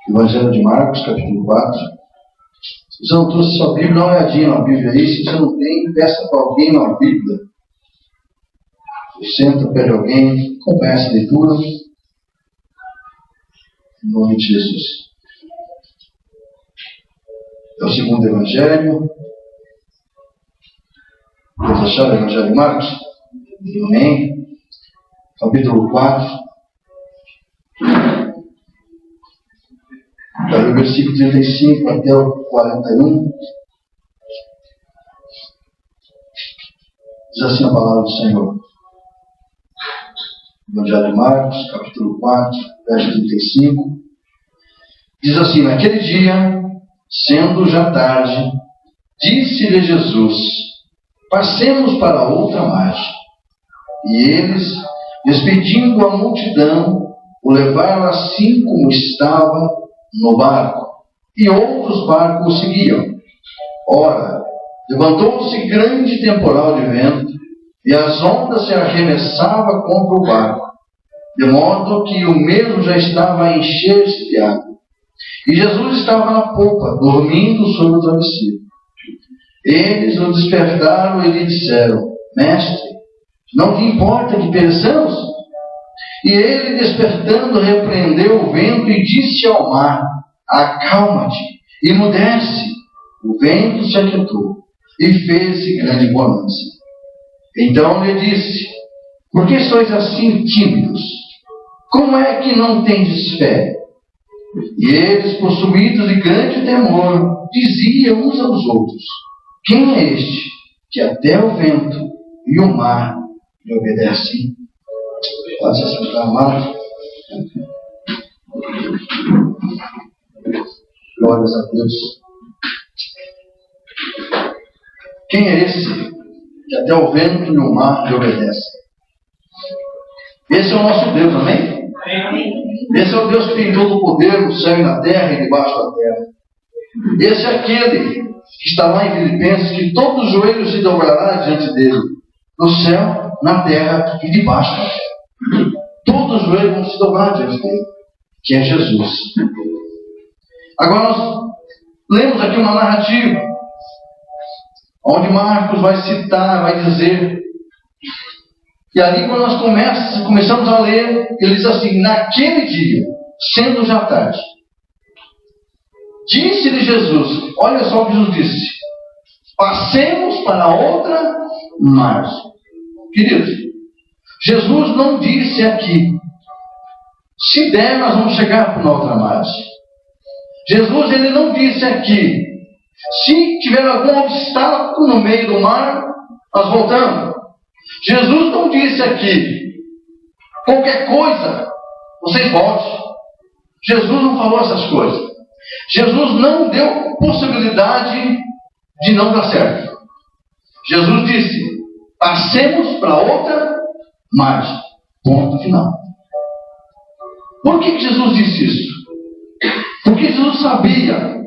Evangelho de Marcos, capítulo 4. Se você não trouxe sua Bíblia, dá uma olhadinha na Bíblia aí. Se você não tem, peça para alguém uma Bíblia. Senta, pede alguém, começa a leitura. Em nome de Jesus. É o segundo Evangelho. Vamos achar o Evangelho de Marcos? Amém. Capítulo 4. Do versículo 35 até o 41. Diz assim a palavra do Senhor. Evangelho de Marcos, capítulo 4, verso 35. Diz assim: naquele dia, sendo já tarde, disse-lhe Jesus: passemos para outra margem. E eles, despedindo a multidão, o levaram assim como estava no barco, e outros barcos o seguiam. Ora, levantou-se grande temporal de vento, e as ondas se arremessavam contra o barco, de modo que o mesmo já estava a encher-se de água. E Jesus estava na popa, dormindo sobre o travesseiro. Eles o despertaram e lhe disseram: mestre, não te importa que pereçamos? E ele, despertando, repreendeu o vento e disse ao mar: acalma-te, emudece. O vento se aquietou e fez-se grande bonança. Então lhe disse: por que sois assim tímidos? Como é que não tendes fé? E eles, possuídos de grande temor, diziam uns aos outros: quem é este que até o vento e o mar lhe obedecem? Pode se assentar, amado. Glórias a Deus. Quem é esse que até o vento e o mar lhe obedecem? Esse é o nosso Deus, amém? Amém. Esse é o Deus que tem todo o poder no céu e na terra e debaixo da terra. Esse é aquele que está lá em Filipenses, que todo joelho se dobrará diante dele, no céu, na terra e debaixo da terra. Todos os joelhos vão se dobrar diante dele, que é Jesus. Agora nós lemos aqui uma narrativa, onde Marcos vai citar, vai dizer, e ali quando nós começamos a ler, ele diz assim: naquele dia, sendo já tarde, disse-lhe Jesus, olha só o que Jesus disse: passemos para outra margem. Queridos, Jesus não disse aqui: se der, nós vamos chegar para outra margem. Jesus, ele não disse aqui: se tiver algum obstáculo no meio do mar, nós voltamos. Jesus não disse aqui: qualquer coisa, vocês voltem. Jesus não falou essas coisas. Jesus não deu possibilidade de não dar certo. Jesus disse: passemos para outra margem. Ponto final. Por que Jesus disse isso? Porque Jesus sabia,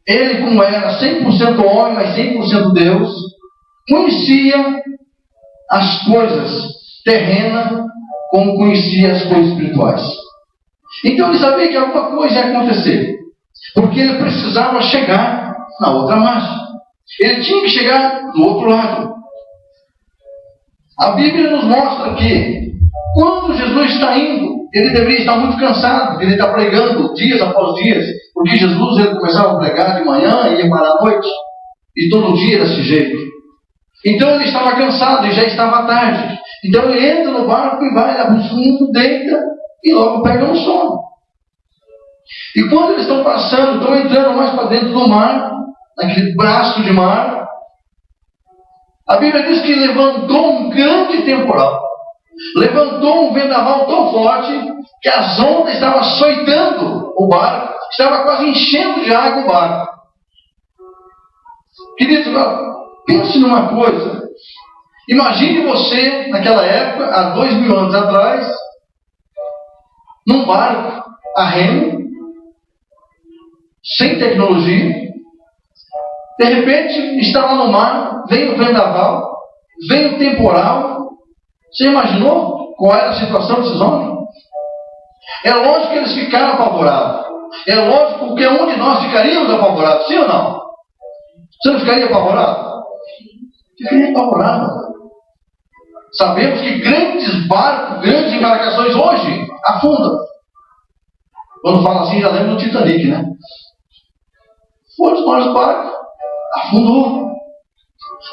ele como era 100% homem, mas 100% Deus, conhecia as coisas terrenas como conhecia as coisas espirituais. Então ele sabia que alguma coisa ia acontecer, porque ele precisava chegar na outra margem. Ele tinha que chegar do outro lado. A Bíblia nos mostra que quando Jesus está indo, ele deveria estar muito cansado, ele está pregando dias após dias, porque Jesus ele começava a pregar de manhã e ia parar à noite, e todo dia desse jeito. Então ele estava cansado e já estava tarde. Então ele entra no barco e vai lá para o fundo, deita e logo pega no sono. E quando eles estão passando, estão entrando mais para dentro do mar, naquele braço de mar, a Bíblia diz que levantou um grande temporal. Levantou um vendaval tão forte que as ondas estavam açoitando o barco, estava quase enchendo de água o barco. Queridos, pense numa coisa. Imagine você, naquela época, há 2000 anos atrás, num barco a remo, sem tecnologia. De repente, estava no mar, vem o vendaval, vem o temporal, Você imaginou qual era a situação desses homens? É lógico que eles ficaram apavorados. É lógico que um de nós ficaríamos apavorados, sim ou não? Você não ficaria apavorado? Ficaria apavorado. Sabemos que grandes barcos, grandes embarcações hoje afundam. Quando fala assim, já lembra do Titanic, né? Foi os maiores barcos, afundou.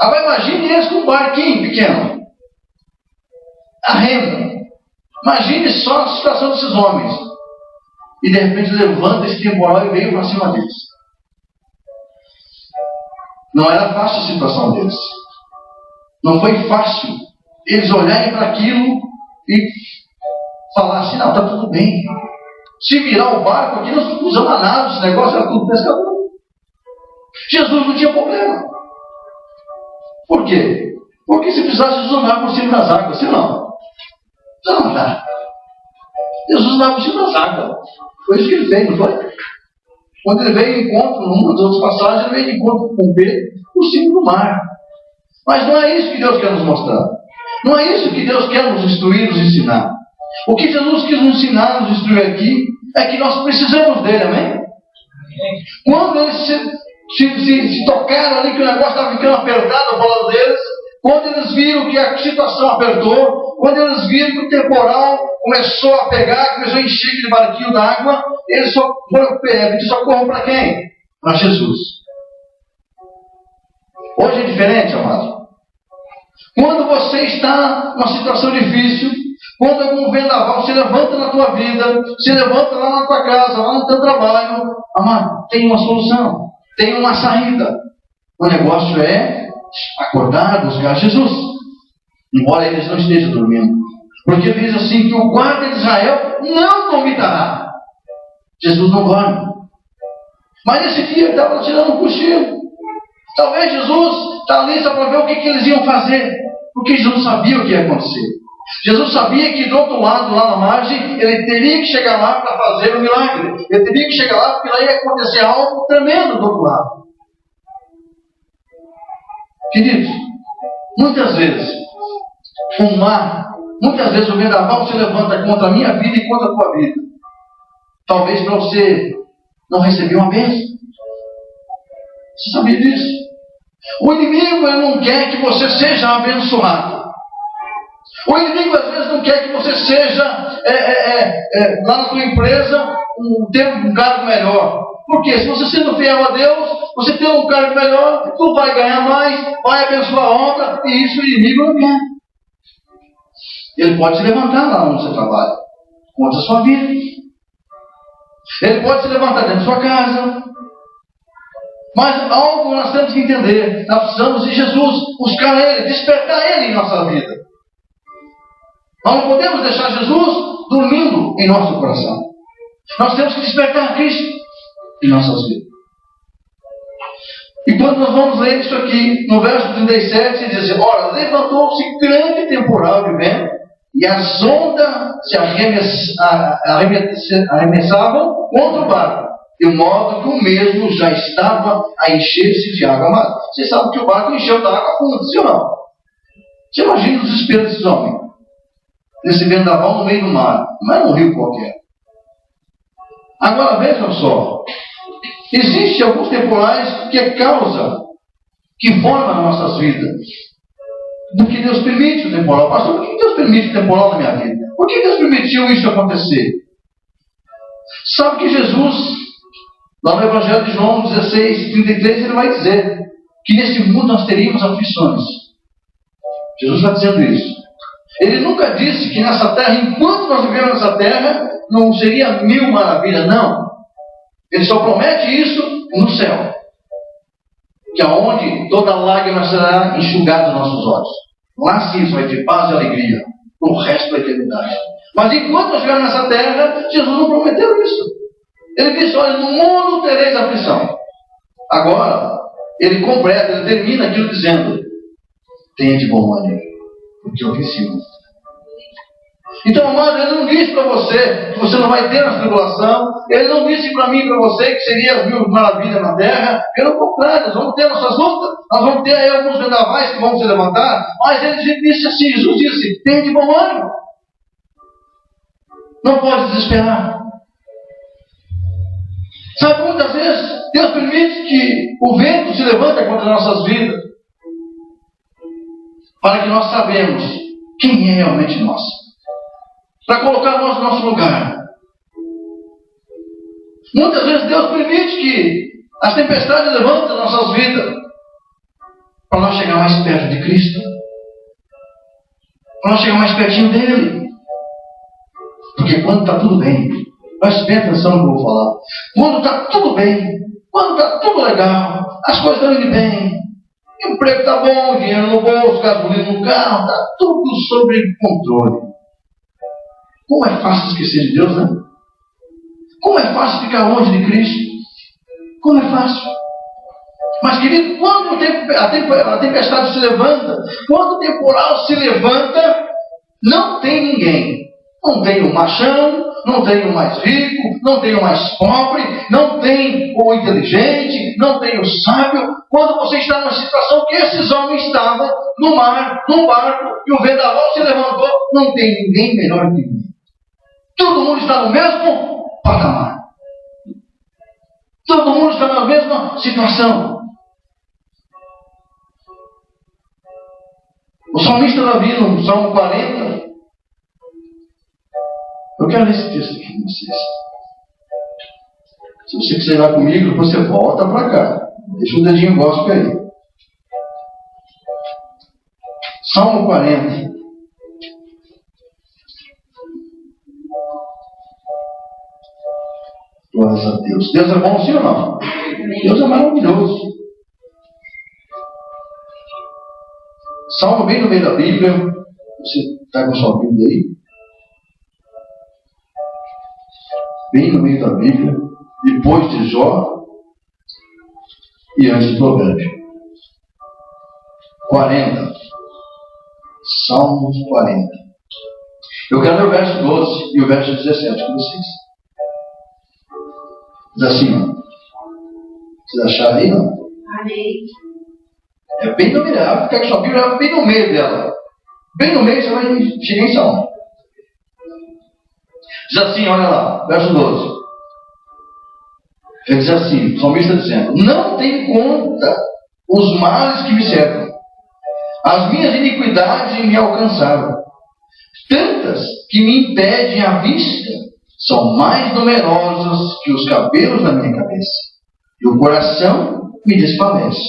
Agora imagine eles com um barquinho pequeno, a remo. Imagine só a situação desses homens. E de repente levanta esse temporal e veio para cima deles. Não era fácil a situação deles. Não foi fácil eles olharem para aquilo e falar assim, não, está tudo bem. Se virar o barco aqui, nós não usamos nada, esse negócio era tudo pescador. Jesus não tinha problema. Por quê? Porque se precisasse andar por cima das águas, se não andar. Jesus andava por cima das águas. Foi isso que ele fez, não foi? Quando ele veio em encontro, numa das outras passagens, ele veio de encontro com Pedro por cima do mar. Mas não é isso que Deus quer nos mostrar. Não é isso que Deus quer nos instruir, nos ensinar. O que Jesus quis nos ensinar, nos instruir aqui, é que nós precisamos dele, amém? Quando eles se tocaram ali que o negócio estava ficando apertado ao lado deles, quando eles viram que a situação apertou, quando eles viram que o temporal começou a pegar, começou a encher aquele barquinho d'água, eles só foram pedir socorro para quem? Para Jesus. Hoje é diferente, amado. Quando você está numa situação difícil, quando algum vendaval se levanta na tua vida, se levanta lá na tua casa, lá no teu trabalho, amado, tem uma solução, tem uma saída. O negócio é acordar, buscar Jesus, embora eles não estejam dormindo. Porque ele diz assim que o guarda de Israel não dormirá. Jesus não dorme. Mas nesse dia ele estava tirando um cochilo. Talvez Jesus está ali só para ver o que eles iam fazer. Porque Jesus sabia o que ia acontecer. Jesus sabia que do outro lado, lá na margem, ele teria que chegar lá para fazer um milagre. Ele teria que chegar lá porque lá ia acontecer algo tremendo do outro lado. Queridos, muitas vezes o mar, muitas vezes o vendaval se levanta contra a minha vida e contra a tua vida. Talvez para você não receber uma bênção. Você sabia disso? O inimigo ele não quer que você seja abençoado. O inimigo às vezes não quer que você seja lá na tua empresa ter um cargo melhor. Porque se você sendo fiel a Deus, você tem um cargo melhor, tu vai ganhar mais, vai abençoar a outra, e isso o inimigo não quer. Ele pode se levantar lá onde você trabalha, contra a sua vida. Ele pode se levantar dentro da sua casa. Mas algo nós temos que entender. Nós precisamos de Jesus, buscar Ele, despertar Ele em nossa vida. Nós não podemos deixar Jesus dormindo em nosso coração. Nós temos que despertar Cristo em nossas vidas. E quando nós vamos ler isso aqui, no verso 37, diz assim, ora, levantou-se grande temporal de vento, e as ondas se arremessavam contra o barco, de modo que o mesmo já estava a encher-se de água. Mas você sabe que o barco encheu da água funda, sim ou não? Você imagina o desespero desses homens, nesse vendaval no meio do mar, não é um rio qualquer. Agora vejam só, existem alguns temporais que formam as nossas vidas. Do que Deus permite o temporal. Pastor, por que Deus permite o temporal na minha vida? Por que Deus permitiu isso acontecer? Sabe que Jesus, lá no Evangelho de João 16, 33, ele vai dizer que nesse mundo nós teríamos aflições. Jesus está dizendo isso. Ele nunca disse que nessa terra, enquanto nós vivemos nessa terra, não seria mil maravilhas, não. Ele só promete isso no céu, que é onde toda lágrima será enxugada dos nossos olhos. Lá sim vai ter paz e alegria para o resto da eternidade. Mas enquanto nós estivermos nessa terra, Jesus não prometeu isso. Ele disse, olha, no mundo tereis aflição. Agora, ele completa, ele termina aquilo dizendo, tenha de bom ânimo, porque eu venci. Então, amado, Ele não disse para você que você não vai ter a tribulação. Ele não disse para mim e para você que seria as 1000 maravilhas na terra. Pelo contrário, nós vamos ter nossas lutas. Nós vamos ter aí alguns vendavais que vão se levantar. Mas Ele disse assim, Jesus disse, tenha de bom ânimo. Não pode desesperar. Sabe, muitas vezes, Deus permite que o vento se levante contra as nossas vidas. Para que nós sabemos quem é realmente nós. Para colocar nós no nosso lugar. Muitas vezes Deus permite que as tempestades levantem as nossas vidas. Para nós chegar mais perto de Cristo. Para nós chegar mais pertinho dEle. Porque quando está tudo bem, preste bem atenção no que eu vou falar. Quando está tudo bem, quando está tudo legal, as coisas estão indo bem, o emprego está bom, dinheiro no bolso, gasolina no carro, está tudo sob controle. Como é fácil esquecer de Deus, né? Como é fácil ficar longe de Cristo? Como é fácil? Mas, querido, quando a tempestade se levanta, quando o temporal se levanta, não tem ninguém. Não tem o machão, não tem o mais rico, não tem o mais pobre, não tem o inteligente, não tem o sábio. Quando você está numa situação que esses homens estavam no mar, num barco, e o vendaval se levantou, não tem ninguém melhor que ele. Todo mundo está no mesmo patamar. Todo mundo está na mesma situação. O salmista Davi, no Salmo 40, eu quero ler esse texto aqui com vocês. Se você quiser ir lá comigo, você volta para cá. Deixa o dedinho gospel aí. Salmo 40. Glórias a Deus. Deus é bom, sim ou não? Deus é maravilhoso. Salmo bem no meio da Bíblia. Você está com a sua Bíblia aí? Bem no meio da Bíblia. Depois de Jó e antes de Provérbio. 40. Salmos 40. Eu quero ler o verso 12 e o verso 17 com vocês. Diz assim, ó. Vocês acharam aí, não? Amém. É bem no meio. Fica com sua Bíblia bem no meio dela. Bem no meio você vai chegar em Salmo. Diz assim, olha lá, verso 12. Ele diz assim, o salmista dizendo: não tem conta os males que me cercam. As minhas iniquidades me alcançaram. Tantas que me impedem a vista são mais numerosas que os cabelos da minha cabeça. E o coração me desfalece.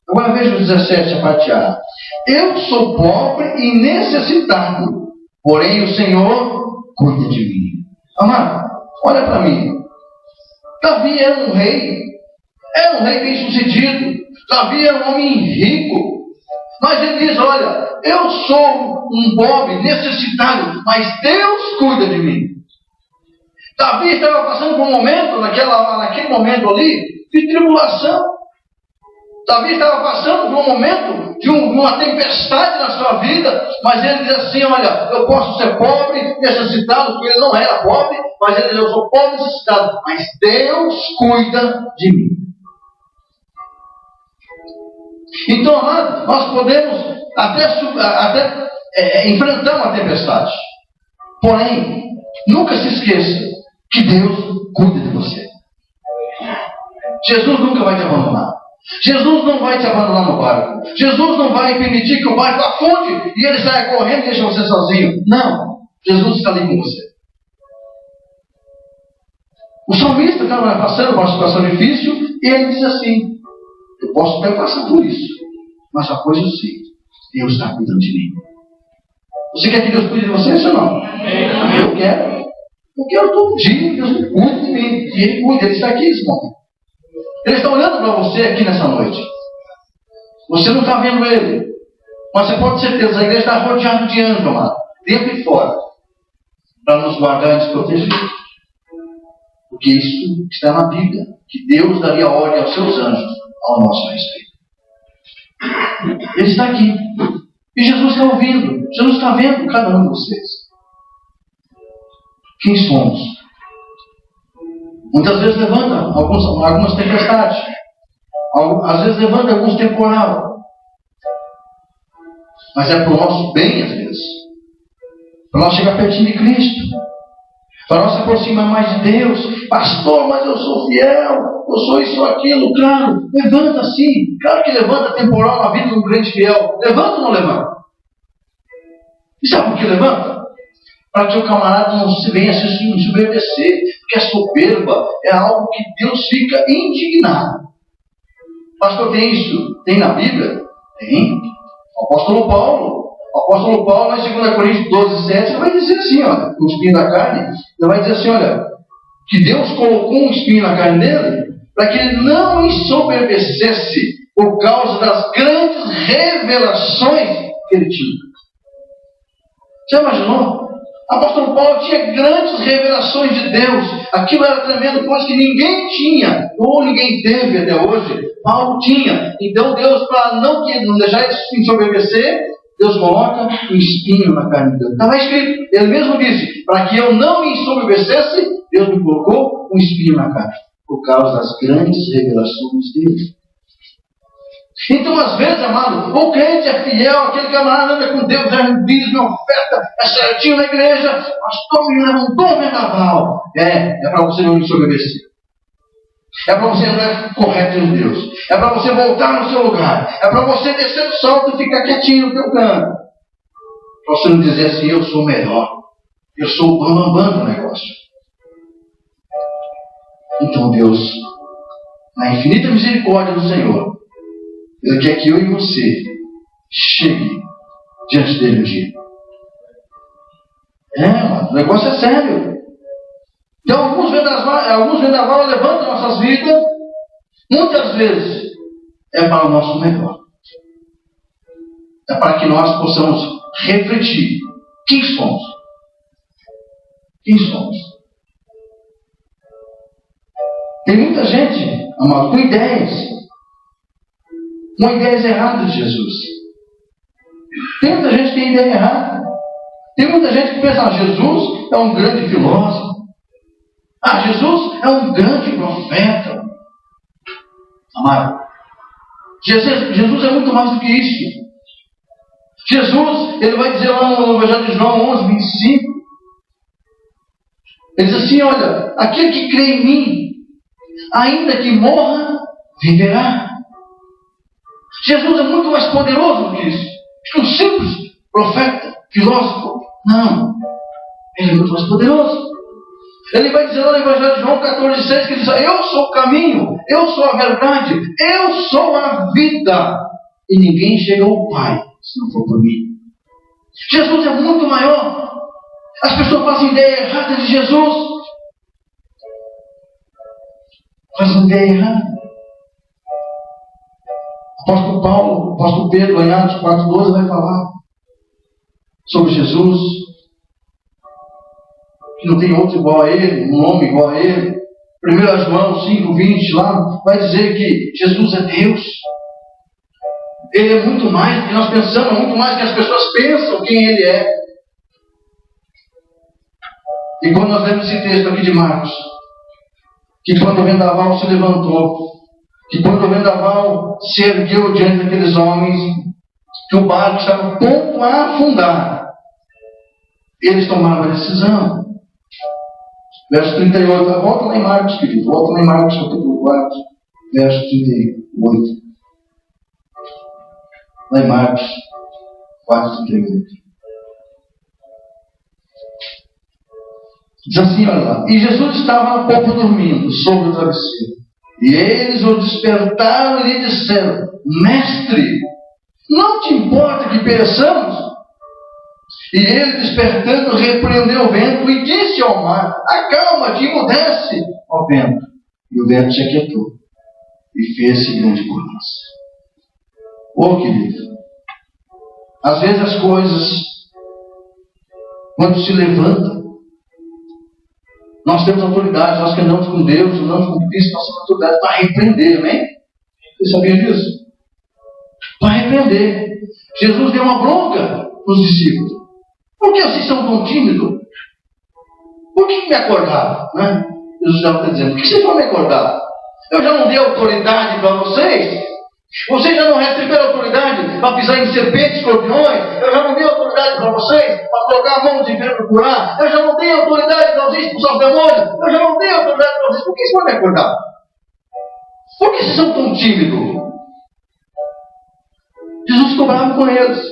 Agora veja o 17, a parte A. Eu sou pobre e necessitado, porém o Senhor cuida de mim. Amado, olha para mim. Davi era um rei bem sucedido. Davi era um homem rico. Mas ele diz, olha, eu sou um pobre, necessitado, mas Deus cuida de mim. Davi estava passando por um momento, naquele momento ali, de tribulação. Davi estava passando por um momento de uma tempestade na sua vida, mas ele diz assim, olha, eu posso ser pobre, necessitado, porque ele não era pobre, mas ele diz, eu sou pobre, necessitado, mas Deus cuida de mim. Então, amado, nós podemos até enfrentar uma tempestade. Porém, nunca se esqueça que Deus cuida de você. Jesus nunca vai te abandonar. Jesus não vai te abandonar no barco. Jesus não vai permitir que o barco afunde e ele saia correndo e deixe você sozinho. Não. Jesus está ali com você. O salmista estava passando por uma situação difícil e ele diz assim: eu posso até passar por isso, mas a coisa eu sei, Deus está cuidando de mim. Você quer que Deus cuide de você, ou não? Eu quero. Eu quero todo dia que Deus cuide de mim. E Ele cuida, Ele está aqui nesse momento. Ele está olhando para você aqui nessa noite. Você não está vendo Ele, mas você pode ter certeza, a igreja está rodeada de anjos, amado, dentro e fora, para nos guardar e nos proteger. Porque isso está na Bíblia, que Deus daria ordem aos seus anjos ao nosso respeito. Ele está aqui. E Jesus está ouvindo. Jesus está vendo cada um de vocês. quem somos. Muitas vezes levanta algumas tempestades. Às vezes levanta alguns temporal. Mas é para o nosso bem, às vezes. Para nós chegar pertinho de Cristo. Para nós se aproximar mais de Deus. Pastor, mas eu sou fiel. Eu sou isso ou aquilo. Claro, levanta sim. Claro que levanta temporal na vida de um crente fiel. Levanta ou não levanta? E sabe por que levanta? Para que o camarada não venha se ensoberbecer. Porque a soberba é algo que Deus fica indignado. Pastor, tem isso? Tem na Bíblia? Tem. O apóstolo Paulo, lá em 2 Coríntios 12, 7, ele vai dizer assim, olha, o espinho da carne, ele vai dizer assim, olha, que Deus colocou um espinho na carne dele, para que ele não ensoberbecesse por causa das grandes revelações que ele tinha. Já imaginou? O apóstolo Paulo tinha grandes revelações de Deus. Aquilo era tremendo, coisa que ninguém tinha, ou ninguém teve até hoje. Paulo tinha. Então Deus, para não deixar ele se ensoberbecer, Deus coloca um espinho na carne dele. Estava escrito, ele mesmo disse, para que eu não me ensoberbecesse, Deus me colocou um espinho na carne, por causa das grandes revelações dele. Então, às vezes, amado, o crente é fiel, aquele camarada anda com Deus, é um dízimo, oferta, é certinho na igreja, pastor me levantou o vendaval. É para você não ensoberbecer. É para você andar correto em Deus. É para você voltar no seu lugar. É para você descer do salto e ficar quietinho no teu canto. Para você não dizer assim, eu sou melhor. Eu sou o bambambam do negócio. Então Deus, na infinita misericórdia do Senhor, Ele quer que eu e você chegue diante dele um dia. Mano, o negócio é sério. Então alguns vendavais levantam nossas vidas. Muitas vezes é para o nosso melhor. É para que nós possamos refletir quem somos. Quem somos? Tem muita gente, amado, com ideias erradas de Jesus. Tem muita gente que tem ideia errada. Tem muita gente que pensa, Jesus é um grande filósofo. Jesus é um grande profeta. Amado, Jesus é muito mais do que isso. Jesus, ele vai dizer lá no Evangelho de João 11, 25. Ele diz assim, olha, aquele que crê em mim, ainda que morra, viverá. Jesus é muito mais poderoso do que isso. Um simples profeta, filósofo. Não. Ele é muito mais poderoso. Ele vai dizer lá no Evangelho de João 14, 6, que ele diz, eu sou o caminho, eu sou a verdade, eu sou a vida. E ninguém chega ao Pai se não for por mim. Jesus é muito maior. As pessoas fazem ideia errada de Jesus. Fazem ideia errada. Apóstolo Paulo, apóstolo Pedro, em Atos 4,12, vai falar sobre Jesus, que não tem outro igual a ele, um nome igual a ele. 1 João 5,20 lá, vai dizer que Jesus é Deus. Ele é muito mais do que nós pensamos, é muito mais do que as pessoas pensam quem Ele é. E quando nós lemos esse texto aqui de Marcos, que quando o vendaval se levantou, que quando o vendaval se ergueu diante daqueles homens, que o barco estava ponto a afundar, eles tomaram a decisão. Verso 38, volta lá em Marcos, querido, volta lá em Marcos, capítulo 4, verso 38. Lá em Marcos 4, 38. Diz assim, olha lá. E Jesus estava na popa dormindo, sobre o travesseiro. E eles o despertaram e lhe disseram, Mestre, não te importa que pereçamos? E ele, despertando, repreendeu o vento e disse ao mar, acalma-te, emudece, ó vento. E o vento se aquietou e fez-se grande bonança. Querido, às vezes as coisas, quando se levantam, nós temos autoridade, nós que andamos com Deus, andamos com Cristo, nós temos autoridade para repreender, amém? Você sabia disso? Para repreender. Jesus deu uma bronca nos discípulos. Por que vocês são tão tímidos? Por que me acordaram? Né? Jesus já está dizendo, por que vocês vão me acordar? Eu já não dei autoridade para vocês? Vocês já não receberam autoridade para pisar em serpentes, escorpiões? Eu já não dei autoridade para vocês para colocar a mão no enfermo para curar? Eu já não dei autoridade para vocês expulsar os demônios? Eu já não dei autoridade para vocês? Por que vocês vão me acordar? Por que vocês são tão tímidos? Jesus ficou bravo com eles.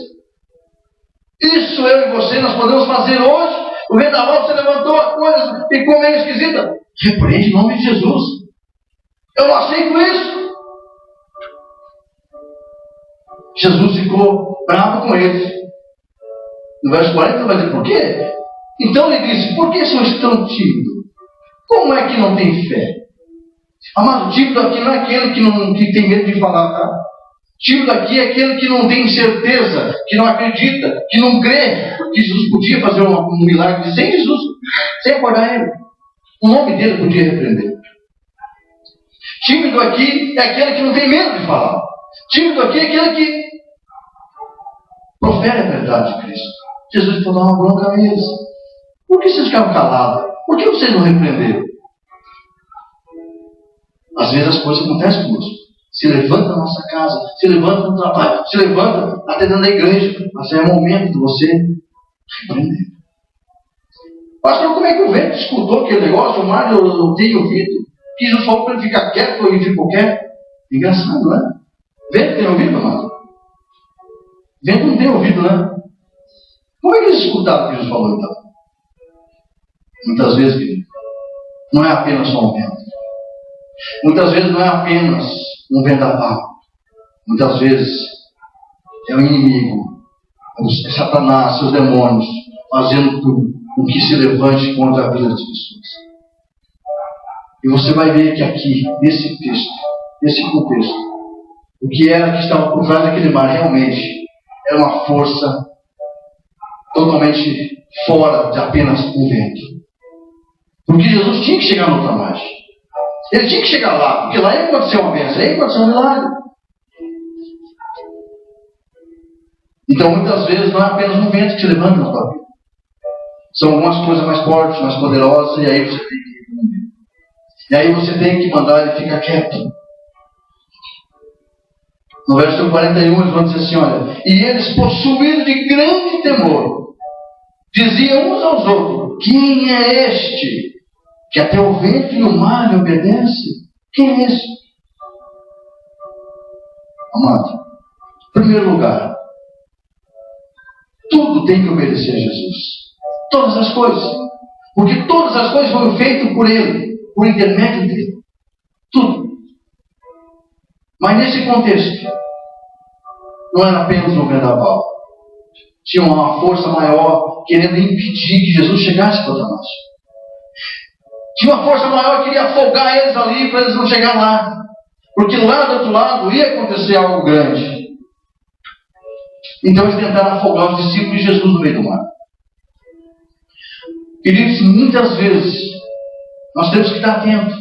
Isso eu e você nós podemos fazer hoje. O vendaval se levantou, a coisa ficou meio esquisita. Repreende em nome de Jesus. Eu não aceito isso. Jesus ficou bravo com eles. No verso 40 vai dizer por quê? Então ele disse, por que sois tão tímidos? Como é que não tem fé? Amado, tímido aqui não é aquele que tem medo de falar, tá? Tímido aqui é aquele que não tem certeza, que não acredita, que não crê que Jesus podia fazer um milagre sem Jesus, sem acordar ele. O nome dele podia repreender. Tímido aqui é aquele que não tem medo de falar. Tímido aqui é aquele que profere a verdade de Cristo. Jesus foi dar uma bronca a eles. Por que vocês ficaram calados? Por que vocês não repreenderam? Às vezes as coisas acontecem conosco. Se levanta na nossa casa, se levanta no trabalho, se levanta até dentro da igreja. Mas é o momento de você repreender. Pastor, como é que o vento escutou aquele negócio? O mar eu tenho ouvido. Que Jesus falou para ele ficar quieto e ele ficou quieto. Engraçado, não é? Vento tem ouvido, amado? Vento não tem ouvido, né? Como é que eles escutaram o que Jesus falou então? Muitas vezes, querido, não é apenas só um vento. Muitas vezes não é apenas um vendaval. Muitas vezes é o inimigo, é Satanás, seus demônios, fazendo com que se levante contra a vida das pessoas. E você vai ver que aqui, nesse texto, nesse contexto, o que era que estava por trás daquele mar realmente era uma força totalmente fora de apenas um vento. Porque Jesus tinha que chegar no outra margem. Ele tinha que chegar lá, porque lá ia acontecer uma bênção, ia acontecer um milagre. Então, muitas vezes, não é apenas um vento que se levanta na sua vida. São algumas coisas mais fortes, mais poderosas, e aí você tem que responder. E aí você tem que mandar ele ficar quieto. No verso 41, eles vão dizer assim, olha, e eles, possuídos de grande temor, diziam uns aos outros, quem é este, que até o vento e o mar lhe obedece? Quem é esse? Amado, em primeiro lugar, tudo tem que obedecer a Jesus. Todas as coisas. Porque todas as coisas foram feitas por Ele, por intermédio dele. Tudo. Mas nesse contexto, não era apenas um vendaval. Tinha uma força maior querendo impedir que Jesus chegasse para nós. Tinha uma força maior que queria afogar eles ali para eles não chegar lá. Porque lá do outro lado ia acontecer algo grande. Então eles tentaram afogar os discípulos de Jesus no meio do mar. Queridos, muitas vezes nós temos que estar atentos.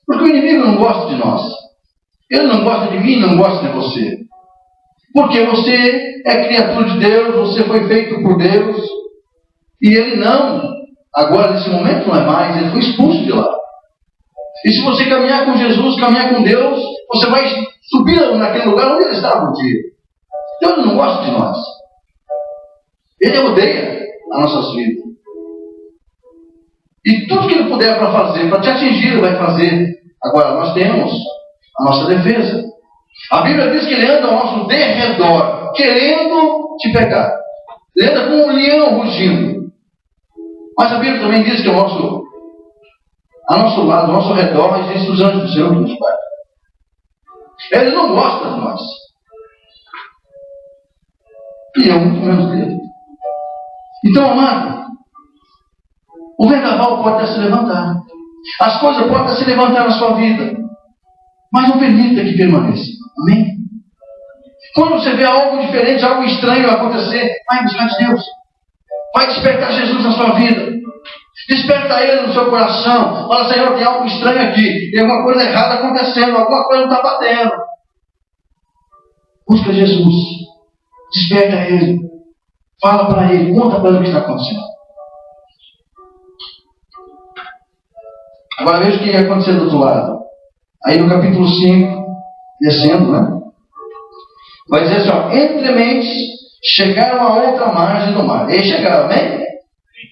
Porque o inimigo não gosta de nós. Ele não gosta de mim, não gosta de você. Porque você é criatura de Deus, você foi feito por Deus. E ele não. Agora, nesse momento, não é mais. Ele foi expulso de lá. E se você caminhar com Jesus, caminhar com Deus, você vai subir naquele lugar onde ele estava um dia. Deus não gosta de nós. Ele odeia as nossas vidas. E tudo que ele puder para fazer, para te atingir, ele vai fazer. Agora, nós temos a nossa defesa. A Bíblia diz que ele anda ao nosso derredor, querendo te pegar. Ele anda como um leão rugindo. Mas a Bíblia também diz que ao nosso lado, ao nosso redor, existem os anjos do Senhor que nos guardam. Ele não gosta de nós. E eu muito menos dele. Então, amado, o vendaval pode até se levantar. As coisas podem até se levantar na sua vida. Mas não permita que permaneça. Amém? Quando você vê algo diferente, algo estranho acontecer, vai buscar de Deus. Vai despertar Jesus na sua vida. Desperta Ele no seu coração. Fala, Senhor, tem algo estranho aqui. Tem alguma coisa errada acontecendo. Alguma coisa não está batendo. Busca Jesus. Desperta Ele. Fala para Ele. Conta para Ele o que está acontecendo. Agora veja o que ia acontecer do outro lado. Aí no capítulo 5, descendo, né? Vai dizer assim, ó, entre mentes chegaram a outra margem do mar. Eles chegaram, amém?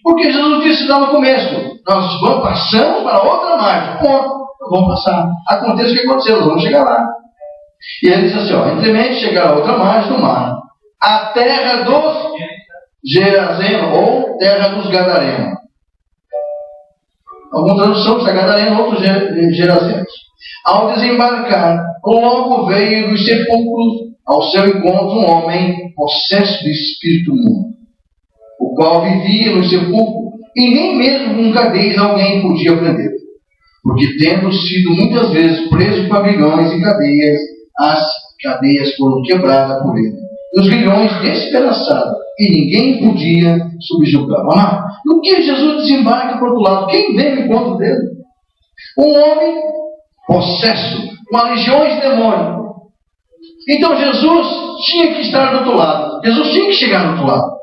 Porque Jesus disse lá no começo, nós passamos para outra margem. Ponto, vamos passar. Aconteça o que aconteceu, nós vamos chegar lá. E ele diz assim, ó, entre mentes chegaram a outra margem do mar, a terra dos Gerazenos, ou terra dos Gadarenos. Alguma tradução está Gadareno, outros Gerazenos. Ao desembarcar, logo veio dos sepulcros ao seu encontro um homem possesso de espírito imundo, o qual vivia no sepulcro, e nem mesmo com cadeias alguém podia prender, porque tendo sido muitas vezes preso com grilhões e cadeias, as cadeias foram quebradas por ele, e os grilhões despedaçados, e ninguém podia subjugá-lo. No que Jesus desembarca para o outro lado, quem vem ao encontro dele? Um homem possesso, com legiões de demônios. Então Jesus tinha que estar do outro lado. Jesus tinha que chegar do outro lado.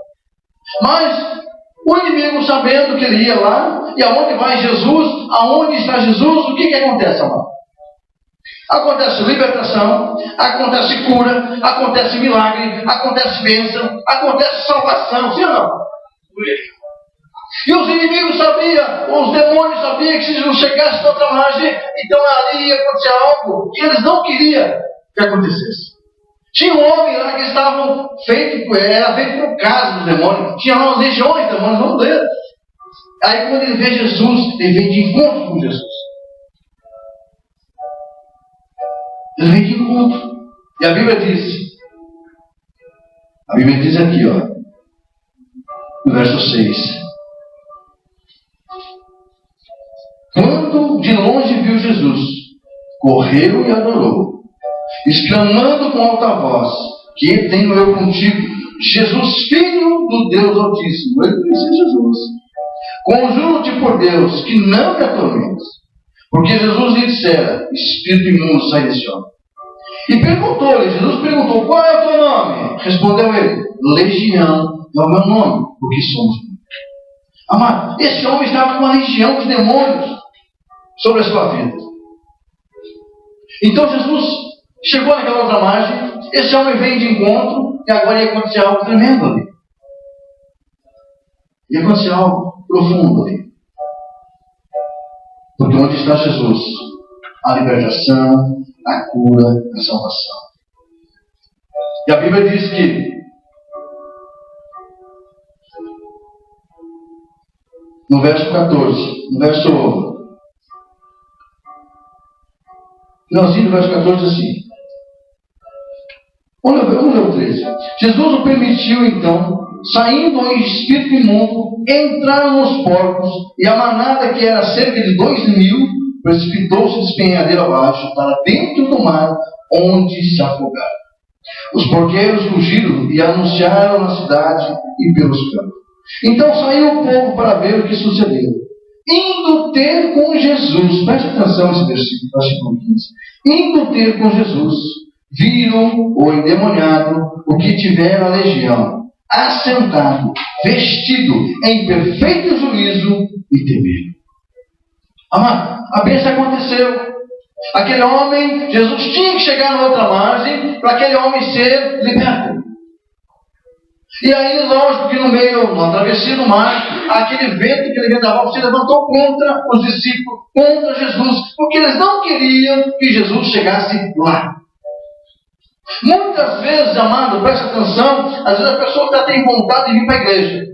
Mas o inimigo, sabendo que ele ia lá, e aonde vai Jesus, aonde está Jesus, o que acontece, amado? Acontece libertação, acontece cura, acontece milagre, acontece bênção, acontece salvação, sim ou não? E os inimigos sabiam, os demônios sabiam que se Jesus chegasse na outra margem, então ali ia acontecer algo que eles não queriam que acontecesse. Tinha um homem lá que estavam era feito por casa dos demônios, tinha lá legiões de demônios, vamos ler. Aí quando ele vê Jesus, ele vem de encontro com Jesus. Ele vem de encontro. E a Bíblia diz aqui, ó, no verso 6. Quando de longe viu Jesus, correu e adorou, exclamando com alta voz, que tenho eu contigo, Jesus, Filho do Deus Altíssimo. Ele conhecia Jesus. Conjuro-te por Deus, que não me atormentes. Porque Jesus lhe dissera, espírito imundo, sai desse homem. E Jesus perguntou, qual é o teu nome? Respondeu ele, Legião é o meu nome, porque somos muitos. Amado, esse homem estava com uma legião de demônios sobre a sua vida. Então Jesus chegou naquela outra margem, esse homem veio de encontro, e agora ia acontecer algo tremendo ali. Ia acontecer algo profundo ali. Porque onde está Jesus? A libertação, a cura, a salvação. E a Bíblia diz que no verso 14, no verso finalzinho do verso 14 assim. Vamos ler o 13. Jesus o permitiu então, saindo o espírito imundo, entrar nos porcos, e a manada, que era cerca de 2.000, precipitou-se despenhadeiro abaixo, para dentro do mar, onde se afogaram. Os porqueiros fugiram e anunciaram na cidade e pelos campos. Então saiu o povo para ver o que sucedeu. Indo ter com Jesus, preste atenção nesse versículo 15. Indo ter com Jesus, viram o endemoniado, o que tivera a legião, assentado, vestido em perfeito juízo, e temeram. Amado, a bênção aconteceu. Aquele homem, Jesus tinha que chegar na outra margem para aquele homem ser liberto. E aí, lógico que no meio, na travessia do mar, aquele vento, aquele vendaval se levantou contra os discípulos, contra Jesus, porque eles não queriam que Jesus chegasse lá. Muitas vezes, amado, presta atenção, às vezes a pessoa até tem vontade de vir para a igreja.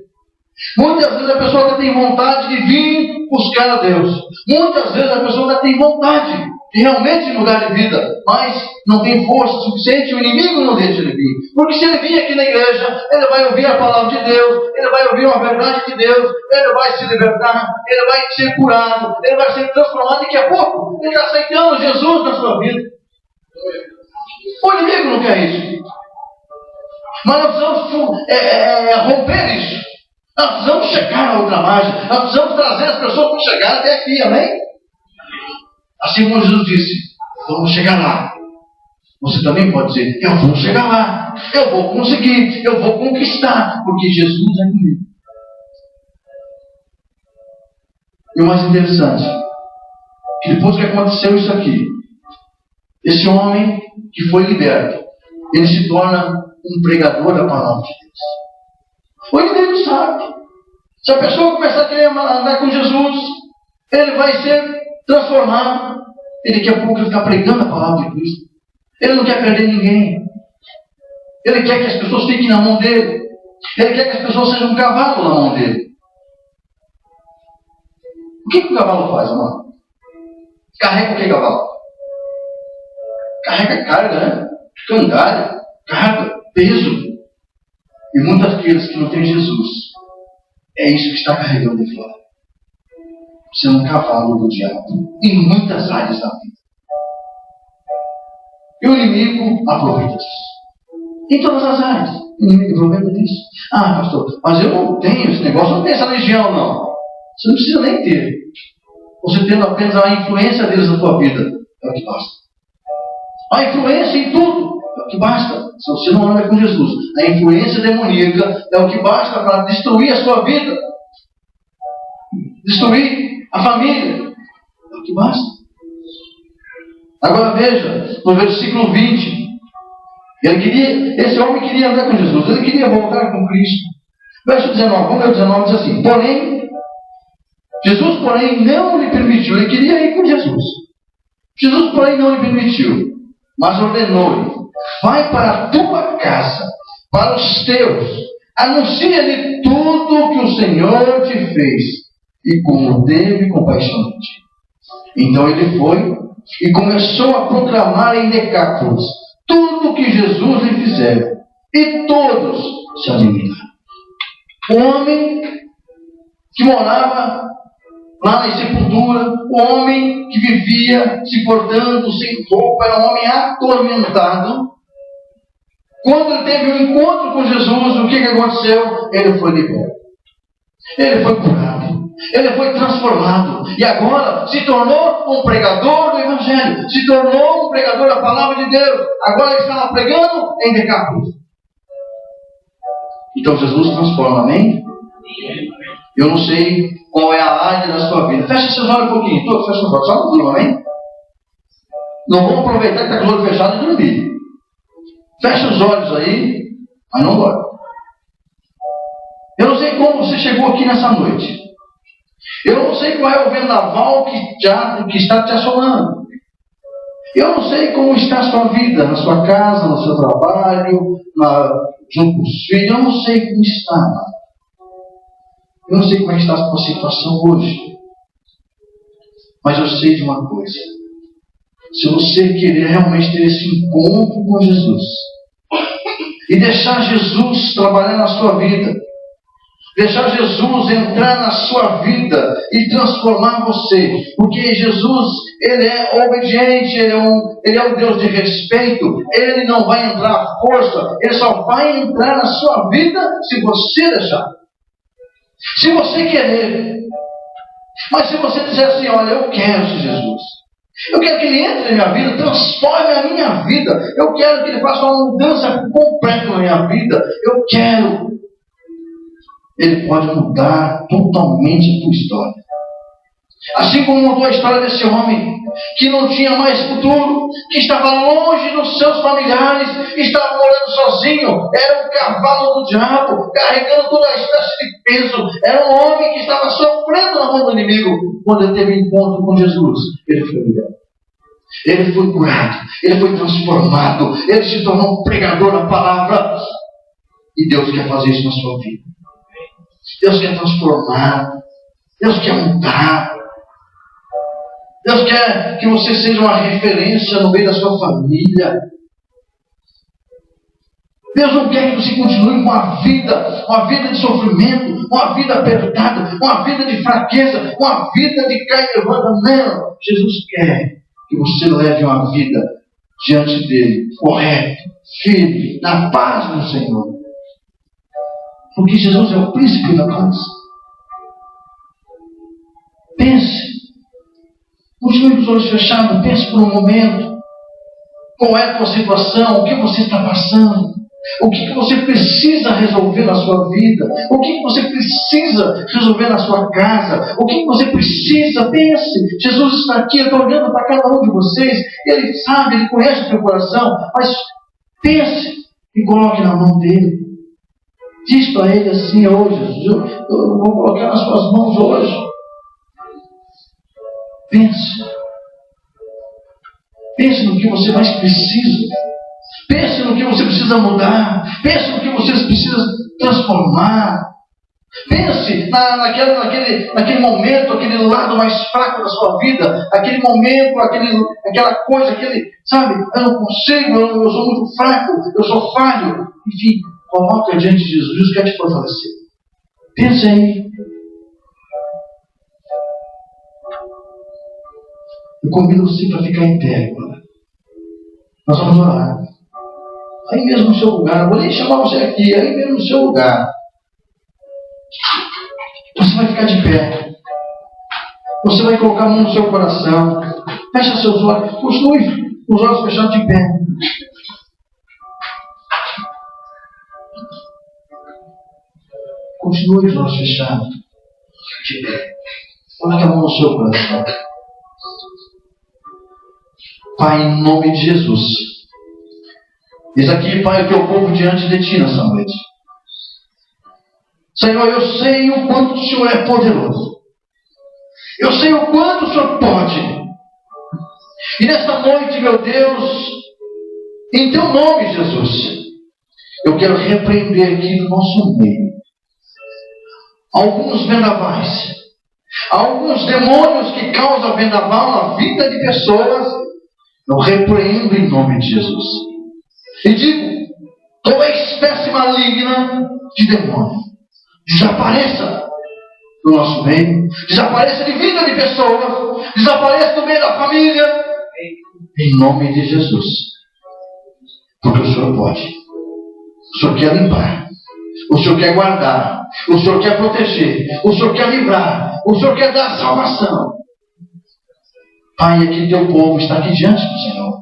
Muitas vezes a pessoa até tem vontade de vir buscar a Deus. Muitas vezes a pessoa até tem vontade de realmente mudar de vida, mas não tem força suficiente, o inimigo não deixa ele vir. Porque se ele vir aqui na igreja, ele vai ouvir a palavra de Deus, ele vai ouvir uma verdade de Deus, ele vai se libertar, ele vai ser curado, ele vai ser transformado, e daqui a pouco ele está aceitando Jesus na sua vida. O inimigo não quer isso. Mas nós precisamos romper isso. Nós precisamos chegar na outra margem. Nós precisamos trazer as pessoas para chegar até aqui, amém? Assim como Jesus disse, vamos chegar lá. Você também pode dizer, eu vou chegar lá, eu vou conseguir, eu vou conquistar, porque Jesus é comigo. E o mais interessante, que depois que aconteceu isso aqui, esse homem que foi liberto, ele se torna um pregador da palavra de Deus. O indivíduo sabe. Se a pessoa começar a querer andar com Jesus, ele vai ser transformado. Ele daqui a pouco está pregando a palavra de Cristo. Ele não quer perder ninguém. Ele quer que as pessoas fiquem na mão dele. Ele quer que as pessoas sejam um cavalo na mão dele. O que o cavalo faz, mano? Carrega o que, cavalo? Carrega carga, né? Cangalha, carga, peso. E muitas daqueles que não têm Jesus, é isso que está carregando de fora. Você é um cavalo do diabo. Em muitas áreas da vida. E o inimigo aproveita disso. Em todas as áreas. O inimigo aproveita disso. Ah, pastor, mas eu não tenho esse negócio, não tenho essa legião, não. Você não precisa nem ter. Você tendo apenas a influência deles na sua vida, é o que basta. A influência em tudo é o que basta. Se você não anda com Jesus, a influência demoníaca é o que basta para destruir a sua vida. Destruir a família. É o que basta. Agora veja, no versículo 20. Esse homem queria andar com Jesus. Ele queria voltar com Cristo. Verso 19. Vamos ler o 19, diz assim. Jesus, porém, não lhe permitiu. Ele queria ir com Jesus. Jesus, porém, não lhe permitiu. Mas ordenou-lhe: vai para a tua casa, para os teus. Anuncia-lhe tudo o que o Senhor te fez. E como teve compaixão de ti. Então ele foi e começou a proclamar em Decápolis tudo o que Jesus lhe fizera. E todos se admiraram. O homem que morava lá na sepultura, o homem que vivia se portando sem roupa, era um homem atormentado. Quando ele teve um encontro com Jesus, o que aconteceu? Ele foi liberto. Ele foi curado. Ele foi transformado. E agora se tornou um pregador do Evangelho. Se tornou um pregador da palavra de Deus. Agora ele estava pregando em Decápolis. Então Jesus transforma, amém? Eu não sei qual é a área da sua vida. Feche seus olhos um pouquinho. Todos fechem os olhos. Só um pouquinho, amém? Não vamos aproveitar que está com os olhos fechados e dormir. Feche os olhos aí, mas não dorme. Eu não sei como você chegou aqui nessa noite. Eu não sei qual é o vendaval que está te assolando. Eu não sei como está a sua vida, na sua casa, no seu trabalho, junto com os filhos. Eu não sei como está. Eu não sei como está a sua situação hoje. Mas eu sei de uma coisa. Se você querer realmente ter esse encontro com Jesus e deixar Jesus trabalhar na sua vida, deixar Jesus entrar na sua vida e transformar você, porque Jesus, Ele é obediente, Ele é um Deus de respeito, Ele não vai entrar à força, Ele só vai entrar na sua vida se você deixar. Se você querer. Mas se você disser assim: olha, eu quero esse Jesus, eu quero que Ele entre na minha vida, transforme a minha vida, eu quero que Ele faça uma mudança completa na minha vida, eu quero. Ele pode mudar totalmente a tua história. Assim como mudou a história desse homem, que não tinha mais futuro, que estava longe dos seus familiares, estava morando sozinho, era um cavalo do diabo, carregando toda a espécie de peso, era um homem que estava sofrendo na mão do inimigo. Quando ele teve um encontro com Jesus, ele foi liberto. Ele foi curado, ele foi transformado, ele se tornou um pregador da palavra. E Deus quer fazer isso na sua vida. Deus quer transformar. Deus quer mudar. Deus quer que você seja uma referência no meio da sua família. Deus não quer que você continue com uma vida de sofrimento, uma vida apertada, uma vida de fraqueza, uma vida de cair e levanta. Não. Jesus quer que você leve uma vida diante dele, correto, firme, na paz do Senhor. Porque Jesus é o príncipe da paz. Pense. Continue com os olhos fechados. Pense por um momento. Qual é a tua situação? O que você está passando? O que você precisa resolver na sua vida? O que você precisa resolver na sua casa? O que você precisa? Pense. Jesus está aqui, eu estou olhando para cada um de vocês. Ele sabe, Ele conhece o teu coração. Mas pense e coloque na mão dele. Diz para ele assim: hoje, Jesus, eu vou colocar nas suas mãos hoje. Pense. Pense no que você mais precisa. Pense no que você precisa mudar. Pense no que você precisa transformar. Pense naquele momento, aquele lado mais fraco da sua vida. Aquele momento, aquela coisa, sabe, eu não consigo, eu sou muito fraco, eu sou falho. Enfim, coloca diante de Jesus, quer te fortalecer. Pense aí. Eu convido você para ficar em pé agora. Nós vamos orar. Aí mesmo no seu lugar. Não vou nem chamar você aqui. Aí mesmo no seu lugar. Você vai ficar de pé. Você vai colocar a mão no seu coração. Fecha seus olhos. Continue com os olhos fechados de pé. Continue com os olhos fechados de pé. Coloque a mão no seu coração. Pai, em nome de Jesus, eis aqui, Pai, o teu povo diante de ti nessa noite. Senhor, eu sei o quanto o Senhor é poderoso. Eu sei o quanto o Senhor pode. E nessa noite, meu Deus, em teu nome, Jesus, eu quero repreender aqui no nosso meio alguns vendavais, alguns demônios que causam vendaval na vida de pessoas. Eu repreendo em nome de Jesus. E digo, toda espécie maligna de demônio, desapareça do nosso meio, desapareça de vida de pessoas, desapareça do meio da família, em nome de Jesus. Porque o Senhor pode. O Senhor quer limpar. O Senhor quer guardar. O Senhor quer proteger. O Senhor quer livrar. O Senhor quer dar salvação. Pai, aqui teu povo está aqui diante do Senhor.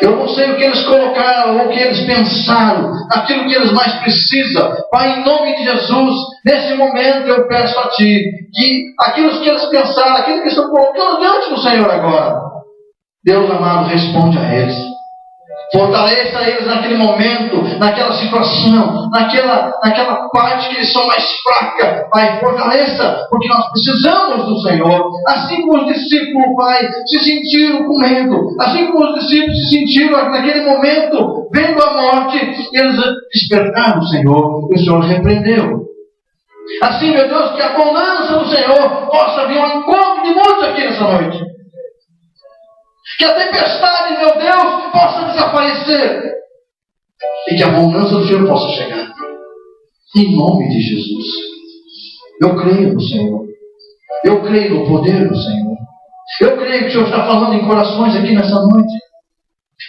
Eu não sei o que eles colocaram, ou o que eles pensaram, aquilo que eles mais precisam. Pai, em nome de Jesus, nesse momento eu peço a Ti, que aquilo que eles pensaram, aquilo que estão colocando diante do Senhor agora, Deus amado, responde a eles. Fortaleça eles naquele momento, naquela situação, naquela parte que eles são mais fracas. Pai, fortaleça, porque nós precisamos do Senhor. Assim como os discípulos, Pai, se sentiram com medo, assim como os discípulos se sentiram naquele momento, vendo a morte, eles despertaram o Senhor, e o Senhor repreendeu. Assim, meu Deus, que a bonança do Senhor possa vir ao encontro de muitos aqui nessa noite. Que a tempestade, meu Deus, possa desaparecer. E que a abundância do Senhor possa chegar. Em nome de Jesus. Eu creio no Senhor. Eu creio no poder do Senhor. Eu creio que o Senhor está falando em corações aqui nessa noite.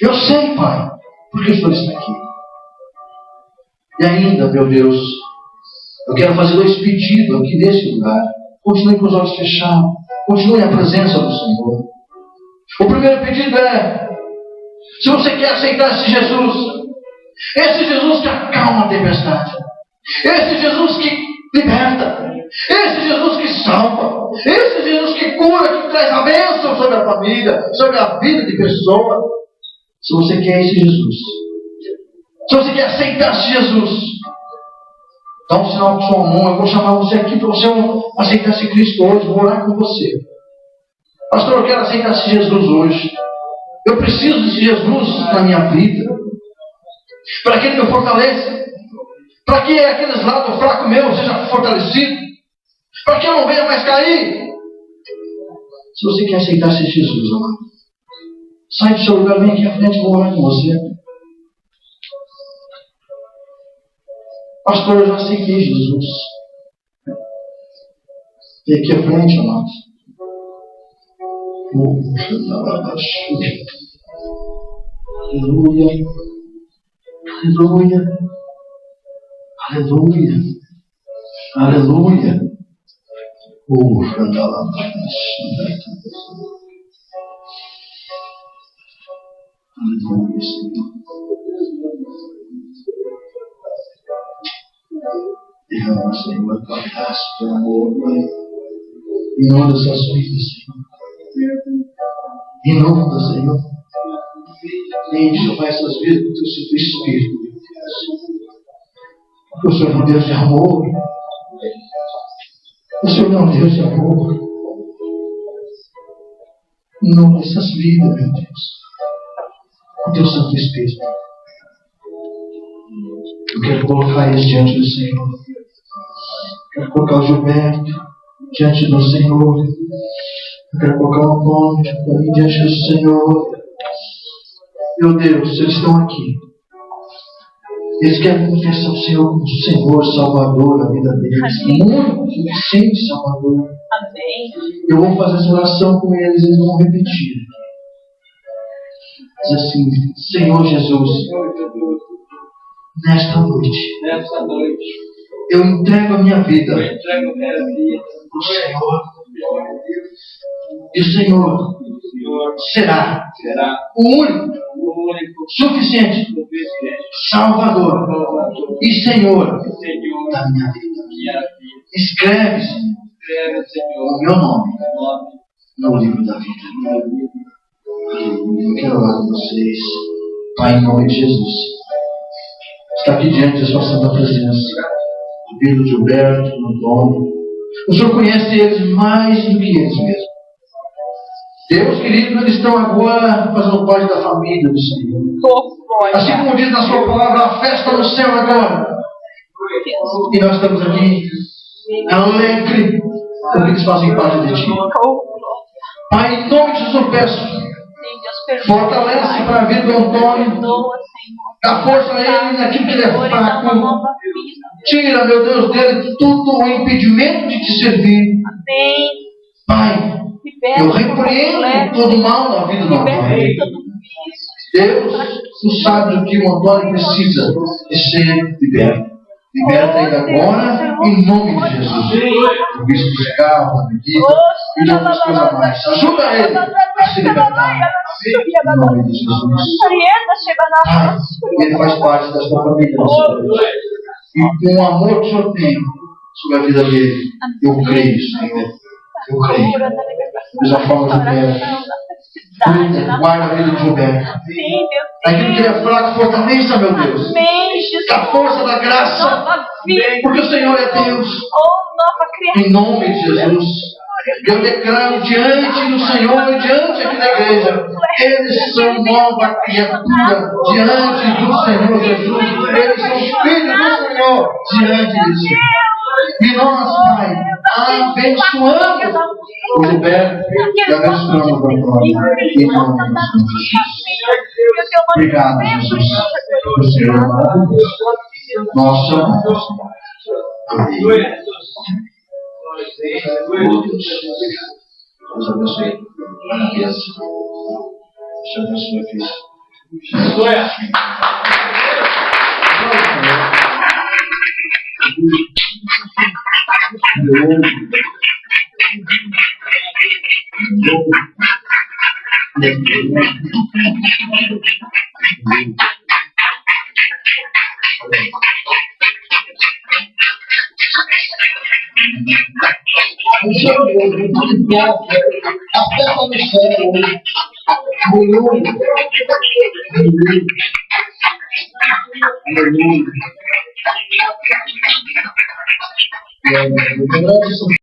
Eu sei, Pai, porque o Senhor está aqui. E ainda, meu Deus, eu quero fazer 2 pedidos aqui nesse lugar. Continue com os olhos fechados. Continue na presença do Senhor. O primeiro pedido é: se você quer aceitar esse Jesus que acalma a tempestade, esse Jesus que liberta, esse Jesus que salva, esse Jesus que cura, que traz a bênção sobre a família, sobre a vida de pessoa. Se você quer esse Jesus, se você quer aceitar esse Jesus, dá um sinal com sua mão. Eu vou chamar você aqui para você aceitar esse Cristo hoje. Vou orar com você. Pastor, eu quero aceitar esse Jesus hoje. Eu preciso desse Jesus na minha vida. Para que Ele me fortaleça. Para que aqueles lados fracos meus sejam fortalecidos. Para que eu não venha mais cair. Se você quer aceitar esse Jesus, amado, sai do seu lugar, vem aqui à frente, vou orar com você. Pastor, eu já aceitei Jesus. Vem aqui à frente, amado. Aleluia. Aleluia. Aleluia. Aleluia. Aleluia, Senhor. Derrama, Senhor, tua graça, teu amor, Pai. Inunda essas vidas, Senhor. Inunda, Senhor. Enche, Pai, essas vidas com o teu Santo Espírito, meu Deus. Porque o Senhor é um Deus de amor. O Senhor é um Deus de amor. Inunda essas vidas, meu Deus. Com o teu Santo Espírito. Eu quero colocar eles diante do Senhor. Quero colocar o Gilberto diante do Senhor. Eu quero colocar o Antônio diante do Senhor. Meu Deus, eles estão aqui. Eles querem confessar o Senhor como Senhor, Salvador na vida deles. Muito suficiente, Salvador. Amém. Eu vou fazer essa oração com eles, eles vão repetir. Diz assim: Senhor Jesus, nesta noite, eu entrego a minha vida ao Senhor. E o Senhor será o único, suficiente, Salvador e Senhor da minha vida. Escreve, Senhor, o meu nome no livro da vida. Eu quero orar com vocês, Pai, em nome de Jesus. Está aqui diante da sua santa presença, o filho de Gilberto, do Antônio. O Senhor conhece eles mais do que eles mesmos. Deus querido, eles estão agora fazendo parte da família do Senhor. Assim como diz na sua palavra, a festa no céu agora. E nós estamos aqui alegre porque eles fazem parte de Ti. Pai, em nome de Jesus eu peço, fortalece para a vida do Antônio, dá força a ele naquilo que ele é fraco. Tira, meu Deus, dele todo o impedimento de Te servir. Pai, eu repreendo todo mal na vida do Antônio. Deus, Tu sabes o que o Antônio precisa de ser liberto. Liberta ele agora, em nome de Jesus. O vício do cigarro, da bebida e de outras coisas mais. Ajuda ele a se libertar. Em nome de Jesus. Pai, ele faz parte da sua família, nosso Deus. E com o amor que o Senhor tem sobre a vida dele, eu creio, Senhor. Eu creio. Dessa forma, Gilberto. Guarda a vida de Gilberto. Aquilo que ele é fraco, fortaleça, meu Deus. Da força da graça. Porque o Senhor é Deus. Em nome de Jesus. Eu declaro diante do Senhor e diante aqui da igreja. Eles são nova criatura diante do Senhor Jesus. Eles são filhos do Senhor diante de Ti. E nós, Pai, abençoando o Gilberto e abençoando o Antônio. Em nome de Jesus. Obrigado, Jesus. O Senhor é maravilhoso. Nós somos. Amém. Oh, Deus. Deus abençoe. Maravilha. Deus abençoe, filho. Aleluia.